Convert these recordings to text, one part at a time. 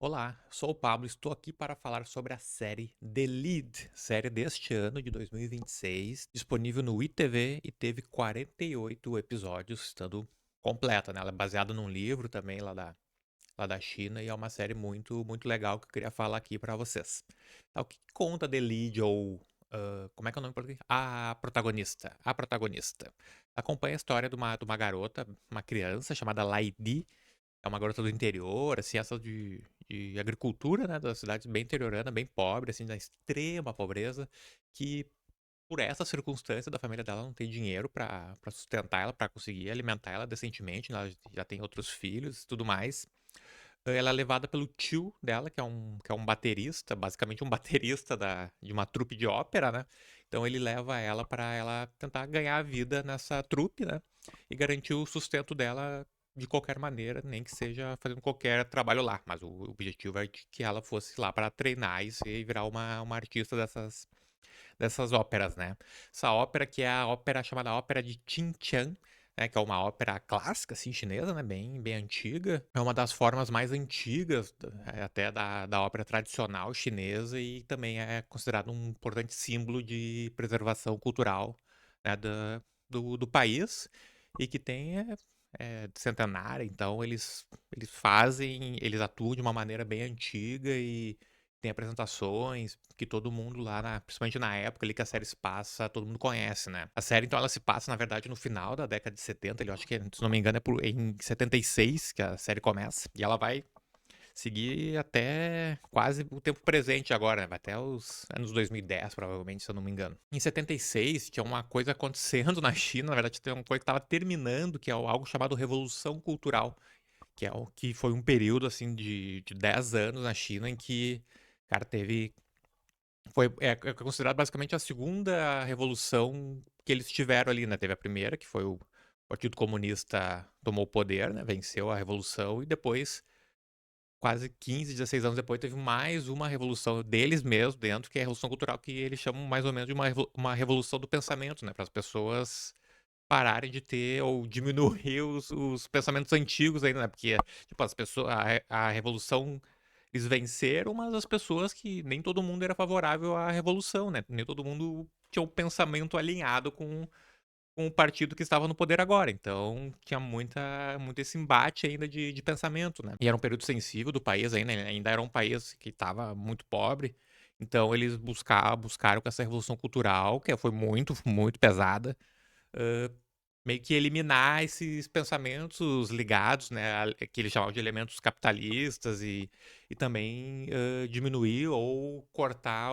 Olá, sou o Pablo, estou aqui para falar sobre a série The Lead, série deste ano de 2026, disponível no ITV e teve 48 episódios, estando completa, né? Ela é baseada num livro também lá da China e é uma série muito legal que eu queria falar aqui para vocês. Tá, o que conta The Lead ou como é que é o nome em português? A protagonista. A protagonista. Acompanha a história de uma garota, uma criança chamada Lai Di, é uma garota do interior, assim, essa de agricultura, né, da cidade bem interiorana, bem pobre, assim, da extrema pobreza, que por essa circunstância da família dela não tem dinheiro pra sustentar ela, pra conseguir alimentar ela decentemente, né, ela já tem outros filhos e tudo mais. Ela é levada pelo tio dela, que é um baterista, basicamente um baterista de uma trupe de ópera, né? Então ele leva ela pra ela tentar ganhar a vida nessa trupe, né? E garantir o sustento dela de qualquer maneira, nem que seja fazendo qualquer trabalho lá. Mas o objetivo é de que ela fosse lá para treinar e virar uma artista dessas óperas, né? Essa ópera que é a ópera chamada Ópera de Qingqiang, né, que é uma ópera clássica, assim, chinesa, né, bem antiga. É uma das formas mais antigas até da ópera tradicional chinesa e também é considerado um importante símbolo de preservação cultural, né, do país e que tem centenária, então eles atuam de uma maneira bem antiga e tem apresentações que todo mundo lá, principalmente na época ali que a série se passa, todo mundo conhece, né? A série, então, ela se passa, na verdade, no final da década de 70, eu acho que, se não me engano, em 76 que a série começa, e ela vai seguir até quase o tempo presente agora, né? Vai até os anos 2010, provavelmente, se eu não me engano. Em 76, tinha uma coisa acontecendo na China, na verdade, tinha uma coisa que estava terminando, que é algo chamado Revolução Cultural, que é o que foi um período, assim, de 10 anos na China em que, cara, é considerado basicamente a segunda revolução que eles tiveram ali, né? Teve a primeira, que foi o Partido Comunista tomou o poder, né? Venceu a revolução e depois quase 15, 16 anos depois, teve mais uma revolução deles mesmos dentro, que é a revolução cultural, que eles chamam mais ou menos de uma revolução do pensamento, né? Para as pessoas pararem de ter ou diminuir os pensamentos antigos ainda, né? Porque, tipo, as pessoas, a revolução, eles venceram, mas as pessoas que nem todo mundo era favorável à revolução, né? Nem todo mundo tinha um pensamento alinhado com o partido que estava no poder agora. Então, tinha muito esse embate ainda de pensamento, né? E era um período sensível do país ainda era um país que estava muito pobre. Então, eles buscaram com essa revolução cultural, que foi muito pesada, ãh, meio que eliminar esses pensamentos ligados, né, que eles chamavam de elementos capitalistas e também diminuir ou cortar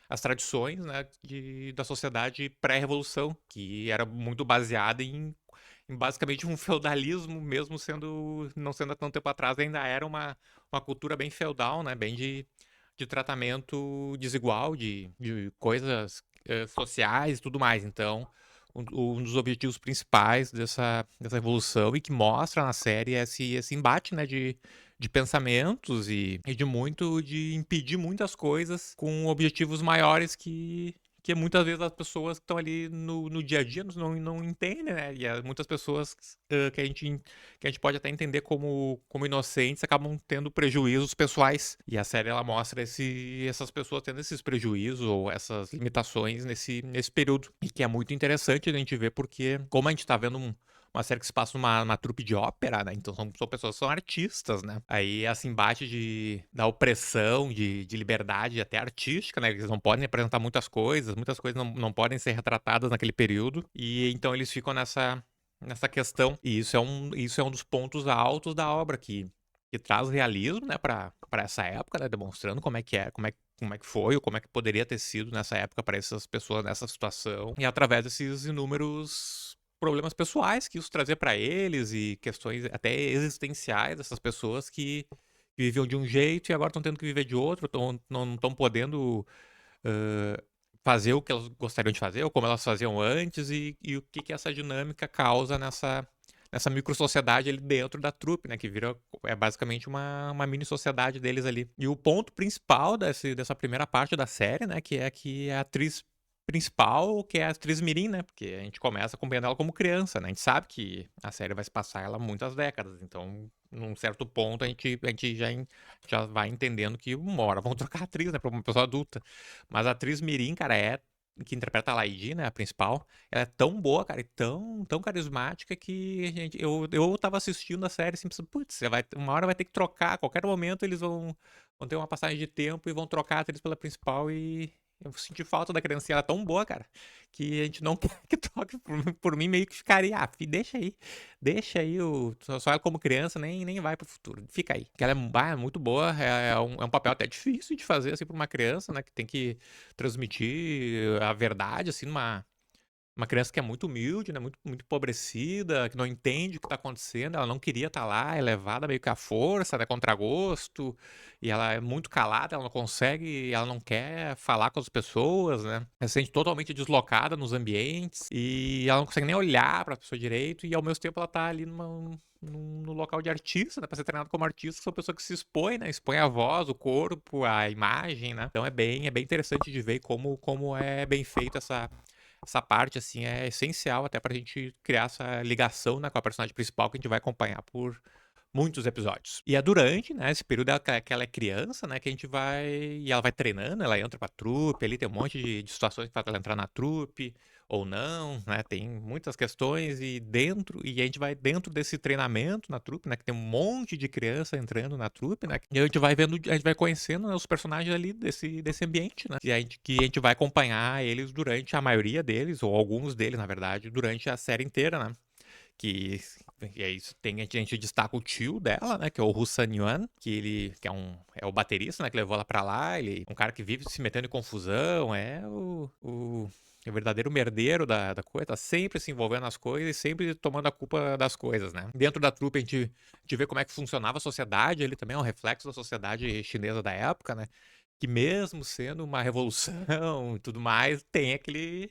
as tradições, né, da sociedade pré-revolução, que era muito baseada em basicamente um feudalismo, mesmo não sendo há tanto tempo atrás, ainda era uma cultura bem feudal, né, bem de tratamento desigual, de coisas sociais e tudo mais. Então, um dos objetivos principais dessa evolução e que mostra na série é esse embate, né, de pensamentos e de impedir muitas coisas com objetivos maiores que muitas vezes as pessoas que estão ali no dia a dia não entendem, né? E muitas pessoas que a gente pode até entender como inocentes acabam tendo prejuízos pessoais. E a série ela mostra essas pessoas tendo esses prejuízos ou essas limitações nesse período. E que é muito interessante a gente ver, porque, como a gente tá vendo uma série que se passa numa trupe de ópera, né? Então são pessoas que são artistas, né? Aí esse embate da opressão, de liberdade até artística, né? Eles não podem apresentar muitas coisas não podem ser retratadas naquele período. E então eles ficam nessa questão. E isso é um dos pontos altos da obra, que traz realismo, né, para essa época, né, demonstrando como é que foi, ou como é que poderia ter sido nessa época para essas pessoas nessa situação, e através desses inúmeros problemas pessoais que isso trazia para eles e questões até existenciais dessas pessoas que viviam de um jeito e agora estão tendo que viver de outro, não estão podendo ãh, fazer o que elas gostariam de fazer, ou como elas faziam antes, e o que essa dinâmica causa nessa microsociedade ali dentro da trupe, né? Que é basicamente uma mini sociedade deles ali. E o ponto principal dessa primeira parte da série, né? Que é a atriz principal, que é a atriz Mirim, né? Porque a gente começa acompanhando ela como criança, né? A gente sabe que a série vai se passar ela muitas décadas, então num certo ponto, a gente já vai entendendo que uma hora vão trocar a atriz, né, pra uma pessoa adulta. Mas a atriz mirim, cara, que interpreta a Lady, né, a principal, ela é tão boa, cara, e tão carismática que eu tava assistindo a série assim, pensando, putz, uma hora vai ter que trocar, a qualquer momento eles vão ter uma passagem de tempo e vão trocar a atriz pela principal e eu senti falta da criancinha, ela é tão boa, cara, que a gente não quer que troque por mim, meio que ficaria, deixa aí, só ela como criança, nem vai pro futuro, fica aí. Porque ela é muito boa, é um papel até difícil de fazer, assim, pra uma criança, né, que tem que transmitir a verdade, assim, uma criança que é muito humilde, né, muito empobrecida, que não entende o que tá acontecendo, ela não queria estar lá, é levada meio que à força, né, contragosto, e ela é muito calada, ela não consegue, ela não quer falar com as pessoas, né, ela se sente totalmente deslocada nos ambientes, e ela não consegue nem olhar pra pessoa direito, e ao mesmo tempo ela tá ali no local de artista, né, pra ser treinado como artista, são pessoas que se expõem, né, expõem a voz, o corpo, a imagem, né, então é bem interessante de ver como é bem feita essa parte, assim, é essencial até pra gente criar essa ligação, né, com a personagem principal que a gente vai acompanhar por muitos episódios. E é durante, né, esse período que ela é criança, né, que a gente vai e ela vai treinando, ela entra pra trupe, ali tem um monte de situações que faz ela entrar na trupe ou não, né, tem muitas questões e a gente vai dentro desse treinamento na trupe, né, que tem um monte de criança entrando na trupe, né, e a gente vai conhecendo, né, os personagens ali desse ambiente, né, que a gente vai acompanhar eles durante a maioria deles, ou alguns deles, na verdade, durante a série inteira, né. Que e é isso, a gente destaca o tio dela, né, que é o Hoo-San Yuan, que ele que é o baterista, né, que levou ela pra lá, ele é um cara que vive se metendo em confusão, é o verdadeiro merdeiro da coisa, tá sempre se envolvendo nas coisas e sempre tomando a culpa das coisas, né. Dentro da trupe a gente vê como é que funcionava a sociedade, ele também é um reflexo da sociedade chinesa da época, né, que mesmo sendo uma revolução e tudo mais, tem aquele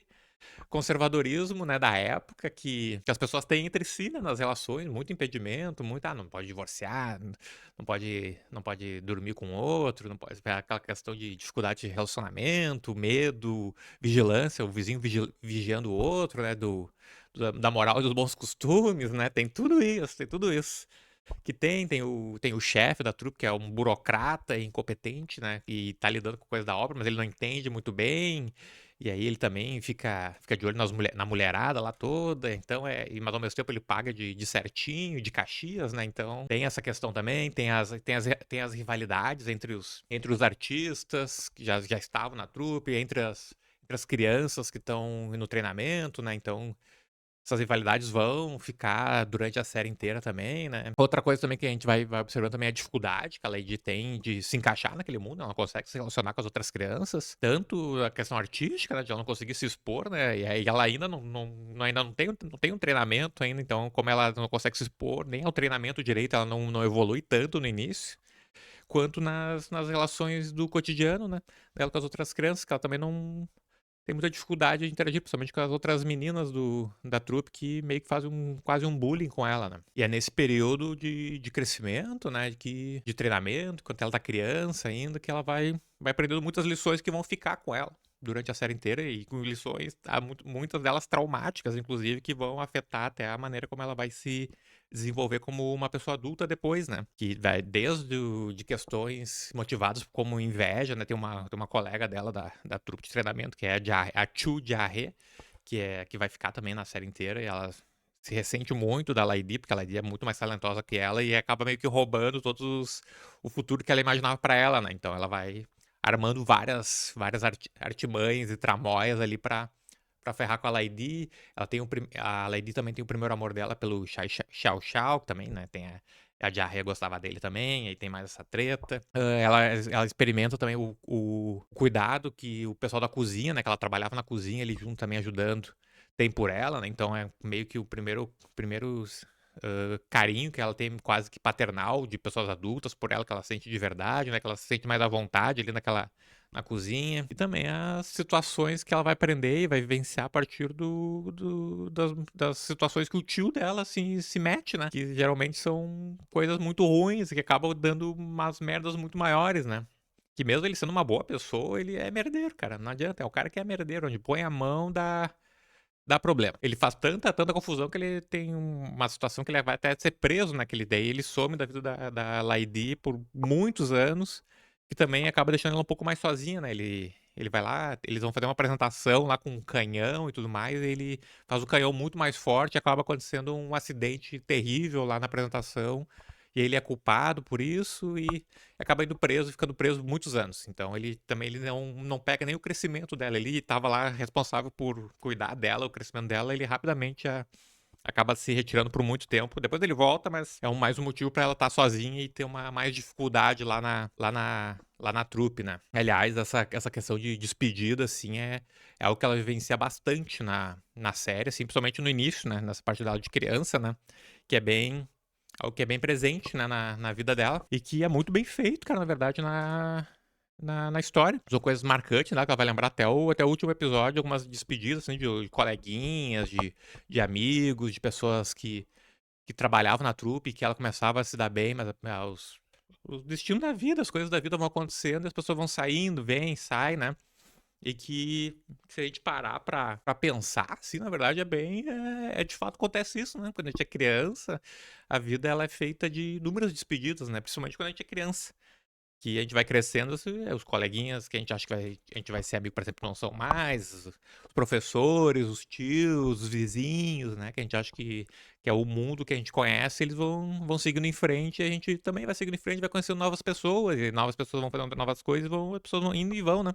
conservadorismo, né, da época que as pessoas têm entre si, né, nas relações, muito impedimento, não pode divorciar, não pode dormir com outro, não pode aquela questão de dificuldade de relacionamento, medo, vigilância, o vizinho vigiando o outro, né, da moral e dos bons costumes, né, tem tudo isso, tem tudo isso. Que tem o chefe da trupe, que é um burocrata incompetente, né? E tá lidando com coisa da obra, mas ele não entende muito bem. E aí ele também fica de olho na mulherada lá toda. Então mas ao mesmo tempo ele paga de certinho, de Caxias, né? Então tem essa questão também. Tem as rivalidades entre os artistas que já estavam na trupe, entre as crianças que estão no treinamento, né? Então essas rivalidades vão ficar durante a série inteira também, né. Outra coisa também que a gente vai observando também é a dificuldade que a Lady tem de se encaixar naquele mundo, ela não consegue se relacionar com as outras crianças, tanto a questão artística, né, de ela não conseguir se expor, né, e aí ela ainda ainda não tem um treinamento ainda, então como ela não consegue se expor nem ao treinamento direito, ela não evolui tanto no início, quanto nas relações do cotidiano, né, dela com as outras crianças, que ela também não tem muita dificuldade de interagir, principalmente com as outras meninas da trupe que meio que fazem quase um bullying com ela, né. E é nesse período de crescimento, né, de treinamento, quando ela tá criança ainda, que ela vai aprendendo muitas lições que vão ficar com ela durante a série inteira e com lições, muitas delas traumáticas, inclusive, que vão afetar até a maneira como ela vai se desenvolver como uma pessoa adulta depois, né. Que vai de questões motivadas como inveja, né, tem uma colega dela da trupe de treinamento, que é a Chu Jia-He, que vai ficar também na série inteira, e ela se ressente muito da Lady, porque a Lady é muito mais talentosa que ela e acaba meio que roubando o futuro que ela imaginava pra ela, né. Então ela vai armando várias artimanhas e tramóias ali pra ferrar com a Lady. A Lady também tem o primeiro amor dela pelo Xiao Xiao, que também, né, tem a Jia-He gostava dele também, aí tem mais essa treta. Ela experimenta também o cuidado que o pessoal da cozinha, né, que ela trabalhava na cozinha ali junto também ajudando, tem por ela, né, então é meio que o primeiro carinho que ela tem quase que paternal de pessoas adultas por ela, que ela sente de verdade, né, que ela se sente mais à vontade ali na cozinha. E também as situações que ela vai aprender e vai vivenciar a partir das situações que o tio dela se mete, né? Que geralmente são coisas muito ruins e que acabam dando umas merdas muito maiores, né? Que mesmo ele sendo uma boa pessoa, ele é merdeiro, cara. Não adianta. É o cara que é merdeiro. Onde põe a mão, dá problema. Ele faz tanta confusão que ele tem uma situação que ele vai até ser preso naquele day. Ele some da vida da Lady por muitos anos, que também acaba deixando ela um pouco mais sozinha, né? Ele vai lá, eles vão fazer uma apresentação lá com um canhão e tudo mais, e ele faz o canhão muito mais forte e acaba acontecendo um acidente terrível lá na apresentação. E ele é culpado por isso e acaba indo preso, ficando preso muitos anos. Então ele não pega nem o crescimento dela. Ele estava lá responsável por cuidar dela, o crescimento dela, ele rapidamente acaba se retirando por muito tempo. Depois ele volta, mas é mais um motivo para ela estar sozinha e ter uma mais dificuldade lá na trupe, né? Aliás, essa questão de despedida, assim, é algo que ela vivencia bastante na série, assim, principalmente no início, né? Nessa parte dela de criança, né? Que é bem algo que é bem presente, né, na vida dela. E que é muito bem feito, cara, na verdade, na história. São coisas marcantes, né, que ela vai lembrar até o último episódio, algumas despedidas, assim, de coleguinhas, de amigos, de pessoas que trabalhavam na trupe, que ela começava a se dar bem, mas os destinos da vida, as coisas da vida vão acontecendo, e as pessoas vão saindo, vêm, saem, né? E que, se a gente parar pra pensar, assim, na verdade de fato acontece isso, né? Quando a gente é criança, a vida ela é feita de inúmeras despedidas, né? Principalmente quando a gente é criança. Que a gente vai crescendo, assim, os coleguinhas que a gente acha que a gente vai ser amigo, por exemplo, não são mais, os professores, os tios, os vizinhos, né? Que a gente acha que é o mundo que a gente conhece, eles vão seguindo em frente, e a gente também vai seguindo em frente, vai conhecendo novas pessoas, e novas pessoas vão fazendo novas coisas, as pessoas vão indo e vão, né?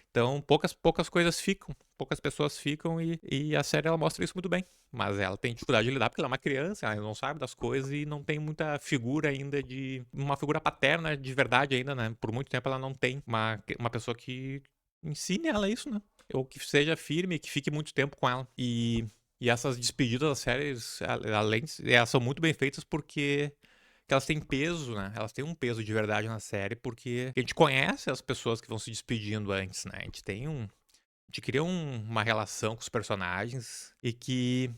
Então, poucas coisas ficam, poucas pessoas ficam, e a série ela mostra isso muito bem. Mas ela tem dificuldade de lidar porque ela é uma criança, ela não sabe das coisas e não tem muita figura ainda uma figura paterna de verdade ainda, né? Por muito tempo ela não tem uma pessoa que ensine ela isso, né? Ou que seja firme, que fique muito tempo com ela. E essas despedidas das séries, elas são muito bem feitas porque elas têm peso, né? Elas têm um peso de verdade na série porque a gente conhece as pessoas que vão se despedindo antes, né? A gente cria uma relação com os personagens e que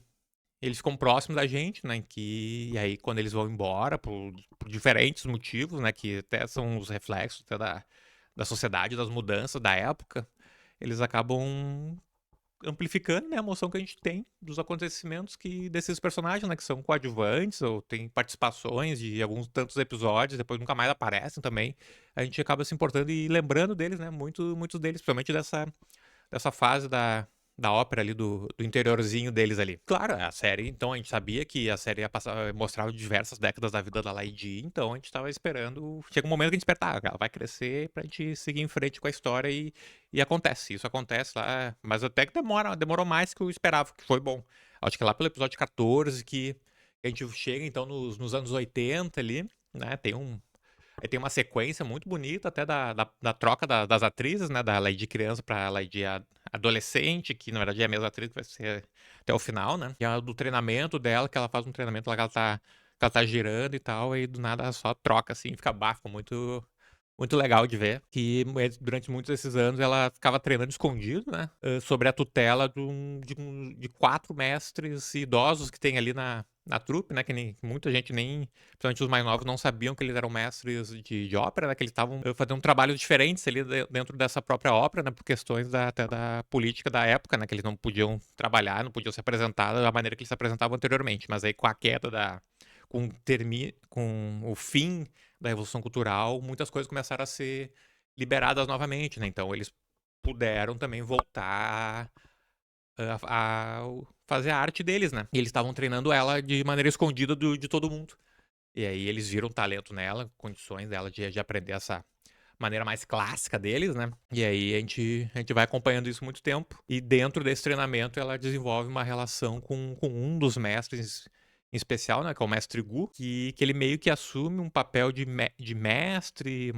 eles ficam próximos da gente, né? E aí, quando eles vão embora, por diferentes motivos, né? Que até são os reflexos até da sociedade, das mudanças da época, eles acabam amplificando, né, a emoção que a gente tem dos acontecimentos desses personagens, né? Que são coadjuvantes ou tem participações de alguns tantos episódios, depois nunca mais aparecem também. A gente acaba se importando e lembrando deles, né? Muitos deles, principalmente dessa fase da ópera ali, do interiorzinho deles ali. Claro, a série, então a gente sabia que a série ia mostrar diversas décadas da vida da Lady, então a gente tava esperando. Chega um momento que a gente espera, tá, ela vai crescer pra gente seguir em frente com a história e acontece. Isso acontece lá, mas até que demorou mais que eu esperava, que foi bom. Acho que lá pelo episódio 14 que a gente chega então nos anos 80 ali, né? Aí tem uma sequência muito bonita até da troca das atrizes, né? Da Lady criança pra Lady adolescente, que na verdade é a mesma atriz que vai ser até o final, né? E a do treinamento dela, que ela faz um treinamento lá que ela tá girando e tal, e do nada ela só troca assim, fica bafo, muito legal de ver. Que durante muitos desses anos ela ficava treinando escondido, né? Sobre a tutela de 4 mestres idosos que tem ali na trupe, né? Que muita gente nem, principalmente os mais novos, não sabiam que eles eram mestres de ópera, né? Que eles estavam fazendo trabalhos diferentes ali dentro dessa própria ópera, né? Por questões até da política da época, né? Que eles não podiam trabalhar, não podiam se apresentar da maneira que eles se apresentavam anteriormente. Mas aí com a queda com o fim da Revolução Cultural, muitas coisas começaram a ser liberadas novamente, né? Então eles puderam também voltar a fazer a arte deles, né? E eles estavam treinando ela de maneira escondida de todo mundo. E aí eles viram talento nela, condições dela de aprender essa maneira mais clássica deles, né? E aí a gente vai acompanhando isso muito tempo. E dentro desse treinamento ela desenvolve uma relação com um dos mestres em especial, né? Que é o mestre Gu, que ele meio que assume um papel de mestre,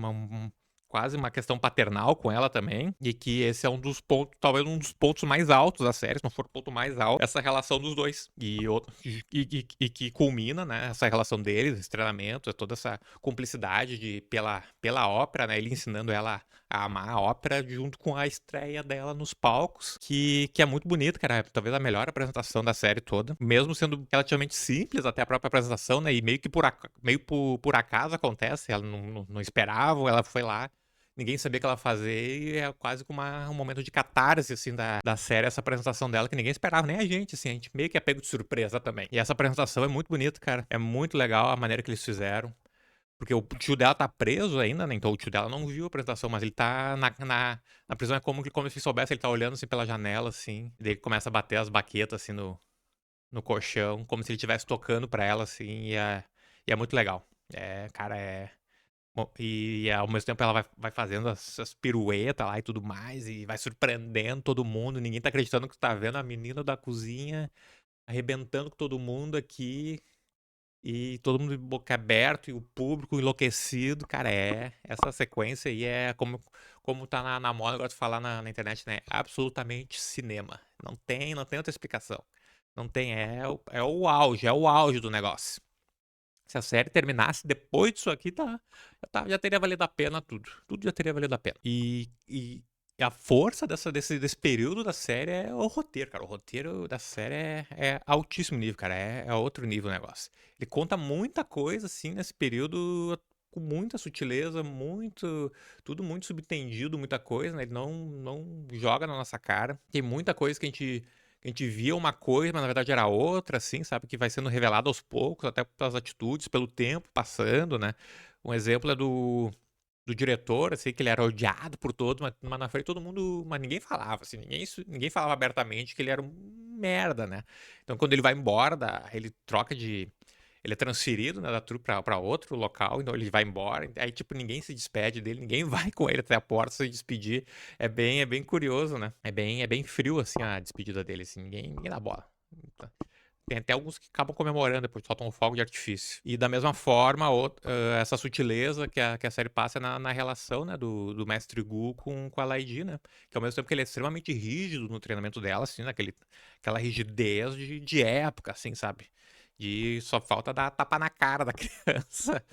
quase uma questão paternal com ela também, e que esse é um dos pontos, talvez um dos pontos mais altos da série, se não for o ponto mais alto, essa relação dos dois. E que culmina, né, essa relação deles, esse treinamento, toda essa cumplicidade pela ópera, né, ele ensinando ela a amar a ópera junto com a estreia dela nos palcos, que é muito bonito, cara, talvez a melhor apresentação da série toda, mesmo sendo relativamente simples até a própria apresentação, né, e meio por acaso acontece, ela não esperava, ela foi lá, ninguém sabia o que ela fazer, e é quase que um momento de catarse, assim, da série, essa apresentação dela, que ninguém esperava, nem a gente, assim, a gente meio que é pego de surpresa também. E essa apresentação é muito bonita, cara, é muito legal a maneira que eles fizeram. Porque o tio dela tá preso ainda, né? Então o tio dela não viu a apresentação, mas ele tá na prisão. É como se soubesse, ele tá olhando assim pela janela, assim. E daí ele começa a bater as baquetas assim no colchão, como se ele estivesse tocando pra ela, assim. E é muito legal. É, cara, é. E ao mesmo tempo ela vai fazendo as piruetas lá e tudo mais, e vai surpreendendo todo mundo. Ninguém tá acreditando que tá vendo a menina da cozinha arrebentando com todo mundo aqui. E todo mundo de boca aberta e o público enlouquecido. Cara, essa sequência aí é como tá na moda agora de falar na internet, né? Absolutamente cinema. Não tem outra explicação. Não tem, é o auge do negócio. Se a série terminasse depois disso aqui, já teria valido a pena tudo. Tudo já teria valido a pena. E a força desse período da série é o roteiro, cara. O roteiro da série é altíssimo nível, cara. É outro nível o negócio. Ele conta muita coisa, assim, nesse período, com muita sutileza, tudo muito subentendido, muita coisa, né? Ele não joga na nossa cara. Tem muita coisa que a gente via uma coisa, mas na verdade era outra, assim, sabe? Que vai sendo revelado aos poucos, até pelas atitudes, pelo tempo passando, né? Um exemplo é do diretor, assim, que ele era odiado por todos, mas na frente todo mundo. Mas ninguém falava, assim, ninguém falava abertamente que ele era um merda, né? Então quando ele vai embora, ele troca de. Ele é transferido, né, da trupe pra outro local, então ele vai embora. Aí, tipo, ninguém se despede dele, ninguém vai com ele até a porta se despedir. É bem curioso, né? É bem frio, assim, a despedida dele, assim, ninguém dá bola. Tem até alguns que acabam comemorando, depois soltam um fogo de artifício. E da mesma forma, essa sutileza que a série passa na relação, né, do Mestre Gu com a Lady, né? Que ao mesmo tempo que ele é extremamente rígido no treinamento dela, assim, né? Aquela rigidez de época, assim, sabe? De só falta dar tapa na cara da criança.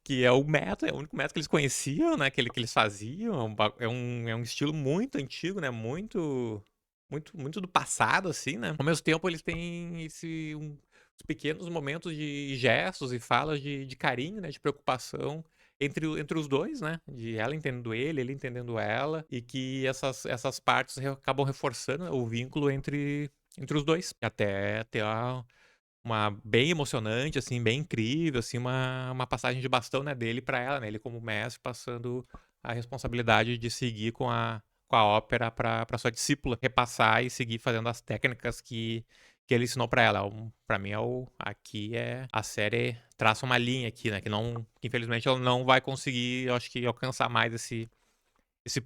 Que é o método, é o único método que eles conheciam, né? Que eles faziam. É um estilo muito antigo, né? Muito do passado, assim, né? Ao mesmo tempo, eles têm os pequenos momentos de gestos e falas de carinho, né? De preocupação entre os dois, né? De ela entendendo ele entendendo ela, e que essas partes acabam reforçando, né, o vínculo entre os dois. Até ter uma bem emocionante, assim, bem incrível, assim, uma passagem de bastão, né, dele pra ela, né? Ele como mestre passando a responsabilidade de seguir com a ópera pra sua discípula, repassar e seguir fazendo as técnicas que ele ensinou pra ela. Pra mim, aqui a série traça uma linha aqui, né, que infelizmente ela não vai conseguir, eu acho que, alcançar mais esse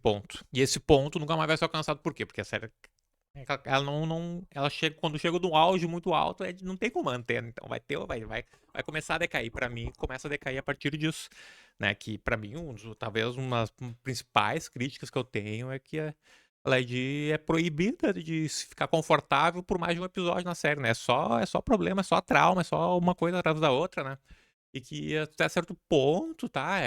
ponto. E esse ponto nunca mais vai ser alcançado, por quê? Porque a série ela ela chega, quando chega num auge muito alto, não tem como manter, né? Então vai começar a decair. Pra mim, começa a decair a partir disso, né? Que pra mim, talvez uma das principais críticas que eu tenho é que a Lady é proibida de se ficar confortável por mais de um episódio na série, né? É só problema, é só trauma, é só uma coisa atrás da outra, né? E que até certo ponto, tá?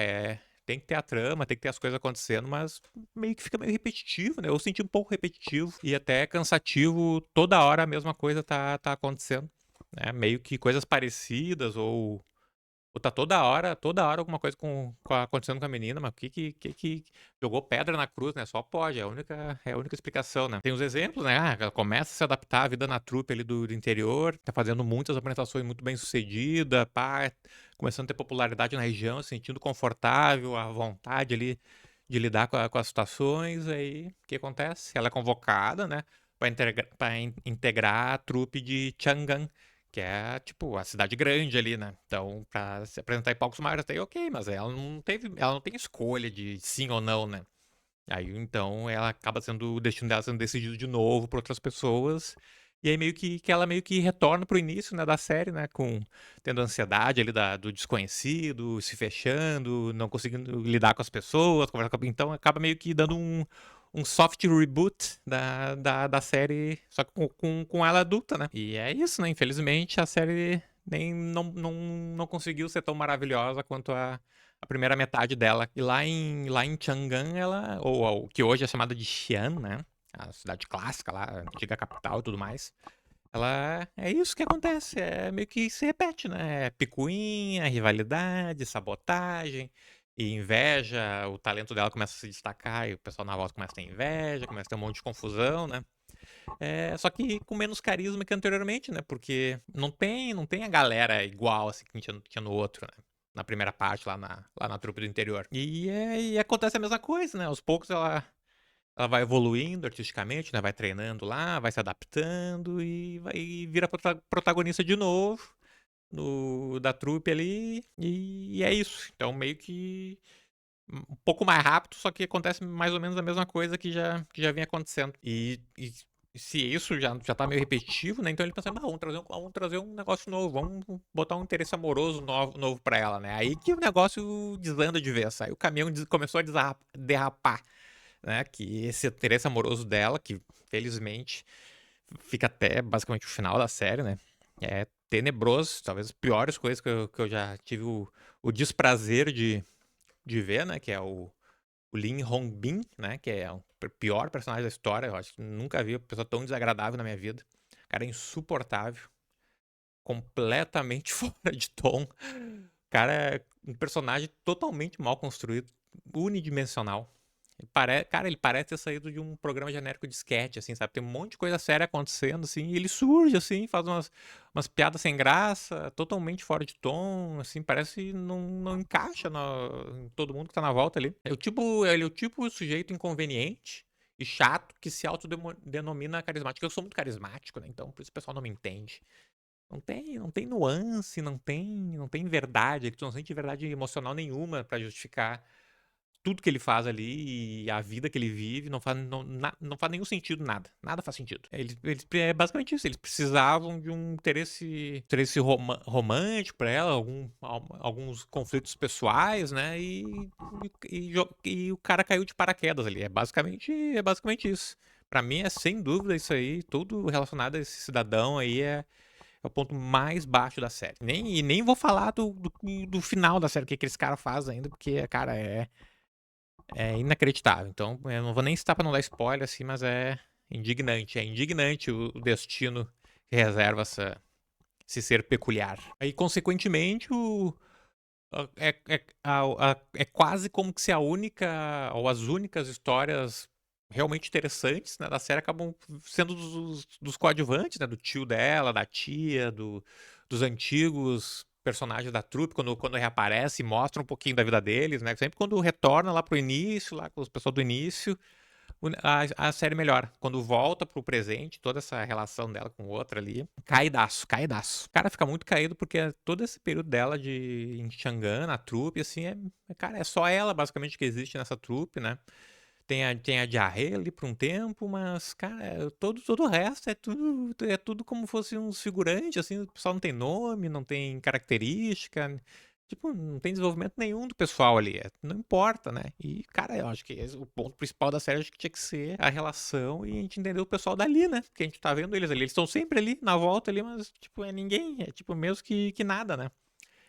Tem que ter a trama, tem que ter as coisas acontecendo, mas meio que fica meio repetitivo, né? Eu senti um pouco repetitivo e até cansativo, toda hora a mesma coisa tá acontecendo, né? Meio que coisas parecidas, ou tá toda hora alguma coisa acontecendo com a menina, mas o que jogou pedra na cruz, né? Só pode, é a única explicação, né? Tem os exemplos, né? Ela começa a se adaptar à vida na trupe ali do interior, tá fazendo muitas apresentações muito bem sucedida, pá, começando a ter popularidade na região, se sentindo confortável, à vontade ali de lidar com as situações. Aí o que acontece? Ela é convocada, né, pra integrar a trupe de Chang'an, que é, tipo, a cidade grande ali, né? Então, pra se apresentar em palcos maiores, até ok, mas ela não tem escolha de sim ou não, né? Aí, então, ela acaba sendo, o destino dela sendo decidido de novo por outras pessoas. E aí, que ela meio que retorna pro início, né, da série, né? Tendo ansiedade ali do desconhecido, se fechando, não conseguindo lidar com as pessoas, então acaba meio que dando um soft reboot da série, só que com ela adulta, né? E é isso, né? Infelizmente, a série nem não conseguiu ser tão maravilhosa quanto a primeira metade dela. E lá em Chang'an, ou o que hoje é chamada de Xi'an, né? A cidade clássica lá, a antiga capital e tudo mais. Ela é isso que acontece, é meio que se repete, né? É picuinha, rivalidade, sabotagem, e inveja, o talento dela começa a se destacar e o pessoal na volta começa a ter inveja, começa a ter um monte de confusão, né? Só que com menos carisma que anteriormente, né? Porque não tem a galera igual assim que tinha no outro, né? Na primeira parte, lá na trupe do interior. E acontece a mesma coisa, né? Aos poucos ela vai evoluindo artisticamente, né? Vai treinando lá, vai se adaptando e vira protagonista de novo da trupe ali. E é isso. Então meio que um pouco mais rápido, só que acontece mais ou menos a mesma coisa que já vinha acontecendo. E se isso já tá meio repetitivo, né? Então ele pensa, não, vamos trazer um negócio novo, vamos botar um interesse amoroso novo pra ela, né? Aí que o negócio desanda de vez. Aí o caminhão começou a derrapar, né? Que esse interesse amoroso dela, que felizmente fica até basicamente o final da série, né? É tenebroso, talvez as piores coisas que eu já tive o desprazer de ver, né? Que é o Lin Hongbin, né? Que é o pior personagem da história. Eu acho que nunca vi uma pessoa tão desagradável na minha vida. O cara é insuportável, completamente fora de tom. O cara é um personagem totalmente mal construído, unidimensional. Cara, ele parece ter saído de um programa genérico de sketch, assim, sabe? Tem um monte de coisa séria acontecendo, assim, e ele surge, assim, faz umas piadas sem graça, totalmente fora de tom, assim, parece que não encaixa em todo mundo que tá na volta ali. Ele é o tipo de sujeito inconveniente e chato que se autodenomina carismático. Eu sou muito carismático, né? Então, por isso o pessoal não me entende. Não tem nuance, não tem verdade, tu não sente verdade emocional nenhuma pra justificar tudo que ele faz ali e a vida que ele vive não faz nenhum sentido, nada. Nada faz sentido. É basicamente isso. Eles precisavam de um interesse romântico pra ela, alguns conflitos pessoais, né? E o cara caiu de paraquedas ali. É basicamente isso. Pra mim, é sem dúvida isso aí. Tudo relacionado a esse cidadão aí é o ponto mais baixo da série. Nem vou falar do final da série, o que esse cara faz ainda, porque, cara, é inacreditável. Então, eu não vou nem citar pra não dar spoiler, assim, mas é indignante. É indignante o destino que reserva esse ser peculiar. Aí, consequentemente, é quase como que se a única, ou as únicas histórias realmente interessantes, né, da série acabam sendo dos coadjuvantes, né, do tio dela, da tia, dos antigos personagens da trupe, quando reaparece e mostra um pouquinho da vida deles, né? Sempre quando retorna lá pro início, lá com os pessoal do início, a série melhora. Quando volta pro presente, toda essa relação dela com outra ali, caidaço, caidaço. O cara fica muito caído porque todo esse período dela em Xangan, na trupe, assim, cara, é só ela basicamente que existe nessa trupe, né? Tem a diarreia ali por um tempo, mas, cara, todo o resto é tudo como fosse uns figurantes, assim, o pessoal não tem nome, não tem característica, tipo, não tem desenvolvimento nenhum do pessoal ali, não importa, né? E, cara, eu acho que o ponto principal da série acho que tinha que ser a relação e a gente entender o pessoal dali, né? Porque a gente tá vendo eles ali, eles estão sempre ali, na volta ali, mas, tipo, é ninguém, é tipo mesmo que nada, né?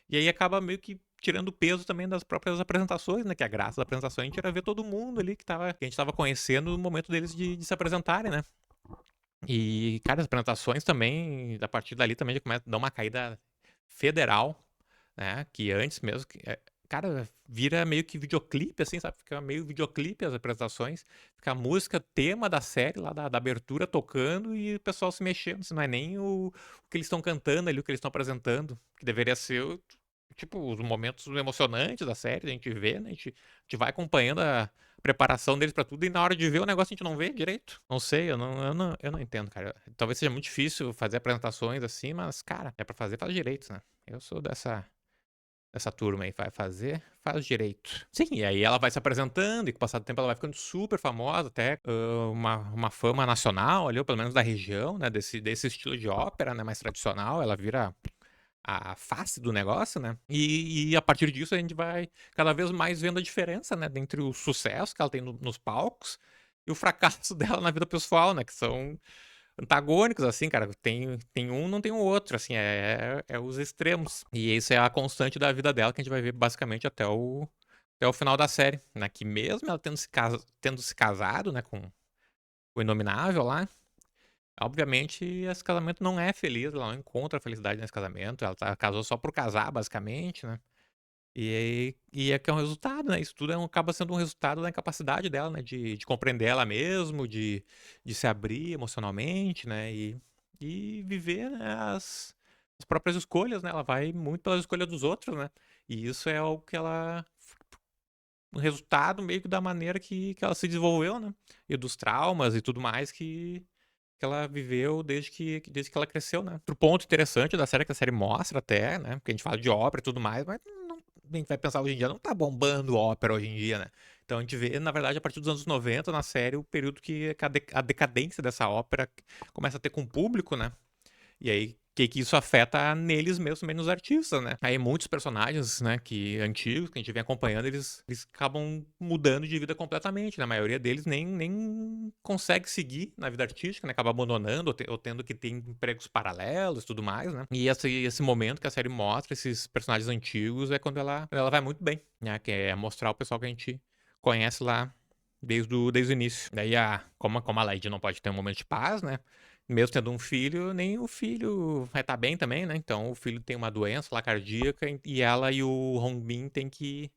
E aí acaba meio que tirando o peso também das próprias apresentações, né? Que a graça da apresentação a gente era ver todo mundo ali que a gente tava conhecendo no momento deles de se apresentarem, né? E, cara, as apresentações também, a partir dali também já começa a dar uma caída federal, né? Que antes mesmo, cara, vira meio que videoclipe, assim, sabe? Fica meio videoclipe as apresentações. Fica a música, tema da série lá, da abertura tocando e o pessoal se mexendo. Assim, não é nem o que eles estão cantando ali, o que eles estão apresentando. Que deveria ser, tipo, os momentos emocionantes da série, a gente vê, né? A gente vai acompanhando a preparação deles pra tudo e na hora de ver o negócio a gente não vê direito. Não sei, eu não entendo, cara. Talvez seja muito difícil fazer apresentações assim, mas, cara, é pra fazer, faz direito, né? Eu sou dessa turma aí, vai fazer, faz direito. Sim, e aí ela vai se apresentando e com o passar do tempo ela vai ficando super famosa, até uma fama nacional ali, ou pelo menos da região, né, desse estilo de ópera, né, mais tradicional, ela vira a face do negócio, né? E a partir disso a gente vai cada vez mais vendo a diferença, né, entre o sucesso que ela tem nos palcos e o fracasso dela na vida pessoal, né, que são antagônicos, assim, cara. Tem um, não tem o outro, assim, é os extremos. E isso é a constante da vida dela que a gente vai ver basicamente até o final da série, né? Que mesmo ela tendo se casado, né, com o Inominável lá, obviamente esse casamento não é feliz, ela não encontra felicidade nesse casamento, ela casou só por casar, basicamente, né? E é que é um resultado, né? Isso tudo acaba sendo um resultado da incapacidade dela, né? De compreender ela mesmo, de se abrir emocionalmente, né? E viver, né, as próprias escolhas, né? Ela vai muito pelas escolhas dos outros, né? E isso é algo que ela. Um resultado meio que da maneira que ela se desenvolveu, né? E dos traumas e tudo mais que ela viveu desde que ela cresceu, né? Outro ponto interessante da série é que a série mostra até, né? Porque a gente fala de ópera e tudo mais, mas não, a gente vai pensar hoje em dia, não tá bombando ópera hoje em dia, né? Então a gente vê, na verdade, a partir dos anos 90 na série, o período que a decadência dessa ópera começa a ter com o público, né? E aí, que isso afeta neles mesmos, também nos artistas, né? Aí muitos personagens, né, que antigos, que a gente vem acompanhando, eles acabam mudando de vida completamente, né? A maioria deles nem consegue seguir na vida artística, né? Acaba abandonando ou tendo que ter empregos paralelos e tudo mais, né? E esse momento que a série mostra esses personagens antigos é quando ela vai muito bem, né? Que é mostrar o pessoal que a gente conhece lá desde o início. Daí, como a Lady não pode ter um momento de paz, né? Mesmo tendo um filho, nem o filho vai estar bem também, né? Então o filho tem uma doença lá cardíaca e ela e o Hongbin tem que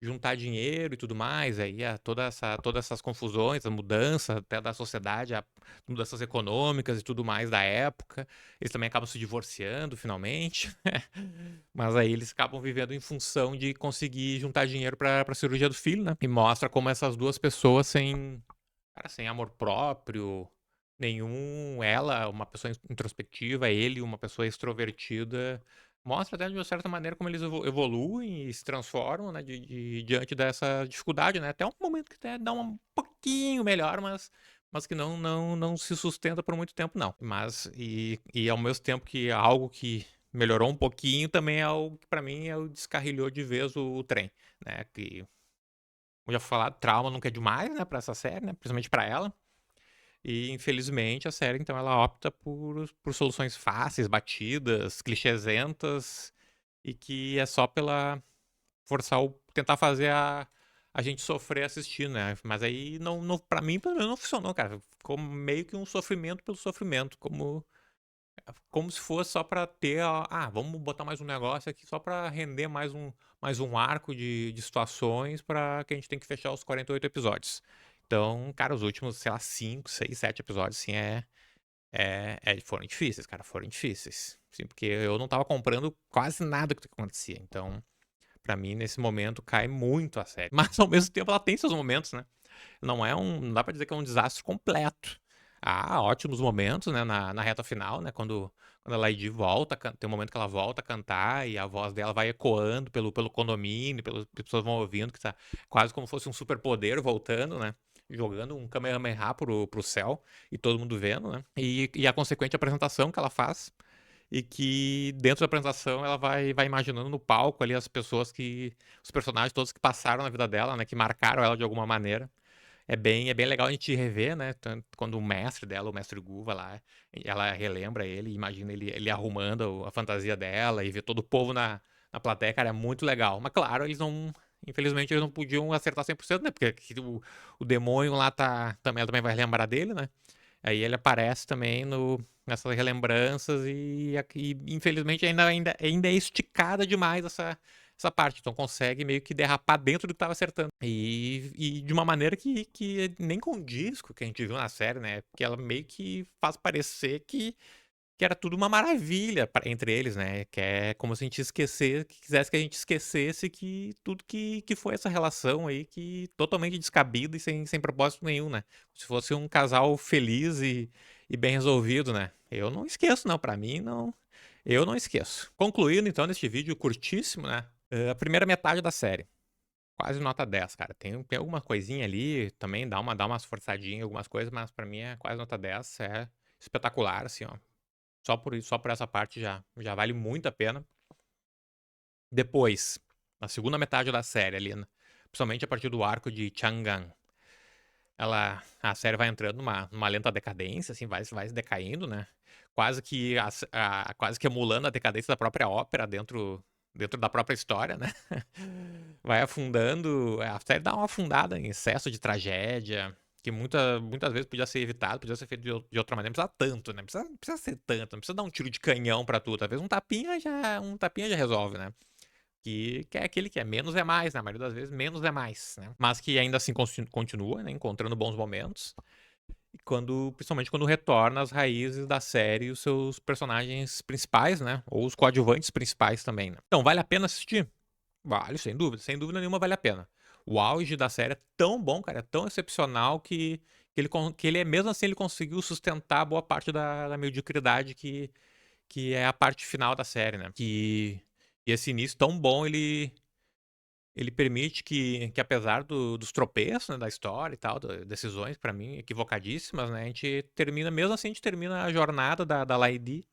juntar dinheiro e tudo mais. Aí todas essas confusões, a mudança até da sociedade, mudanças econômicas e tudo mais da época. Eles também acabam se divorciando finalmente. Mas aí eles acabam vivendo em função de conseguir juntar dinheiro para a cirurgia do filho, né? E mostra como essas duas pessoas sem amor próprio nenhum, ela, uma pessoa introspectiva, ele, uma pessoa extrovertida, mostra até de uma certa maneira como eles evoluem e se transformam, né, diante dessa dificuldade, né? Até um momento que até dá um pouquinho melhor, mas que não se sustenta por muito tempo, não. Mas, e ao mesmo tempo que algo que melhorou um pouquinho, também é algo que pra mim é o descarrilhou de vez o trem, né? Que, como já falei, trauma nunca é demais, né, pra essa série, né? Principalmente pra ela. E infelizmente a série então ela opta por soluções fáceis, batidas, clichêsentas e que é só pela forçar o tentar fazer a gente sofrer assistindo, né? Mas aí não para mim pelo menos não funcionou, cara. Ficou meio que um sofrimento pelo sofrimento, como se fosse só pra ter vamos botar mais um negócio aqui só pra render mais um arco de situações pra que a gente tem que fechar os 48 episódios. Então, cara, os últimos, sei lá, 5, 6, 7 episódios, assim, foram difíceis, cara, foram difíceis. Sim, porque eu não tava comprando quase nada que acontecia. Então, pra mim, nesse momento, cai muito a série. Mas, ao mesmo tempo, ela tem seus momentos, né? Não dá pra dizer que é um desastre completo. Há ótimos momentos, né, na reta final, né, quando a Lady volta, tem um momento que ela volta a cantar e a voz dela vai ecoando pelo condomínio, pelas pessoas vão ouvindo, que tá quase como se fosse um superpoder voltando, né, jogando um Kamehameha pro céu e todo mundo vendo, né, e a consequente apresentação que ela faz e que dentro da apresentação ela vai imaginando no palco ali os personagens todos que passaram na vida dela, né, que marcaram ela de alguma maneira. É bem legal a gente rever, né? Quando o mestre dela, o mestre Gu, vai lá, ela relembra ele, imagina ele arrumando a fantasia dela e ver todo o povo na plateia, cara, é muito legal. Mas claro, infelizmente eles não podiam acertar 100%, né? Porque o demônio lá ela também vai lembrar dele, né? Aí ele aparece também nessas relembranças e aqui, infelizmente ainda é esticada demais essa parte. Então consegue meio que derrapar dentro do que estava acertando. E de uma maneira que nem condiz com o que a gente viu na série, né? Porque ela meio que faz parecer que era tudo uma maravilha entre eles, né? Que é como se a gente quisesse que a gente esquecesse que tudo que foi essa relação aí, que totalmente descabida e sem propósito nenhum, né? Se fosse um casal feliz e bem resolvido, né? Eu não esqueço, não. Pra mim, não. Eu não esqueço. Concluindo, então, neste vídeo curtíssimo, né? A primeira metade da série. Quase nota 10, cara. Tem alguma coisinha ali, também dá umas forçadinhas, algumas coisas, mas pra mim é quase nota 10. É espetacular, assim, ó. Só por essa parte já vale muito a pena. Depois, na segunda metade da série ali, né, principalmente a partir do arco de Chang'an, a série vai entrando numa lenta decadência, assim, vai se decaindo, né? Quase que emulando a decadência da própria ópera dentro da própria história, né? Vai afundando, a série dá uma afundada em excesso de tragédia, que muitas vezes podia ser evitado, podia ser feito de outra maneira, não precisa tanto, né? Não precisa ser tanto, não precisa dar um tiro de canhão pra tudo, talvez um tapinha já resolve, né? que é aquele que é menos é mais, na maioria das vezes, menos é mais, né? Mas que ainda assim continua, né? Encontrando bons momentos. E principalmente quando retorna às raízes da série e os seus personagens principais, né? Ou os coadjuvantes principais também, né? Então, vale a pena assistir? Vale, sem dúvida. Sem dúvida nenhuma vale a pena. O auge da série é tão bom, cara, é tão excepcional que ele é, mesmo assim, ele conseguiu sustentar boa parte da mediocridade que é a parte final da série, né? E esse início tão bom, ele permite que apesar dos tropeços, né, da história e tal, decisões, pra mim, equivocadíssimas, né? A gente termina, mesmo assim, a gente termina a jornada da Lady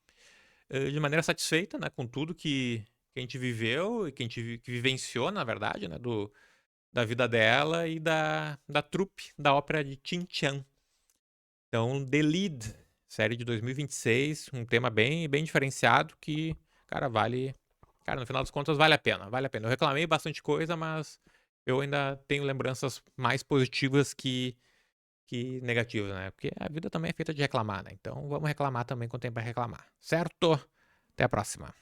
de maneira satisfeita, né? Com tudo que a gente viveu e que a gente que vivenciou, na verdade, né? Da vida dela e da trupe da ópera de Tin Chan. Então, The Lead, série de 2026, um tema bem diferenciado que, cara, vale. Cara, no final das contas, vale a pena, vale a pena. Eu reclamei bastante coisa, mas eu ainda tenho lembranças mais positivas que negativas, né? Porque a vida também é feita de reclamar, né? Então vamos reclamar também quando tem pra reclamar. Certo? Até a próxima.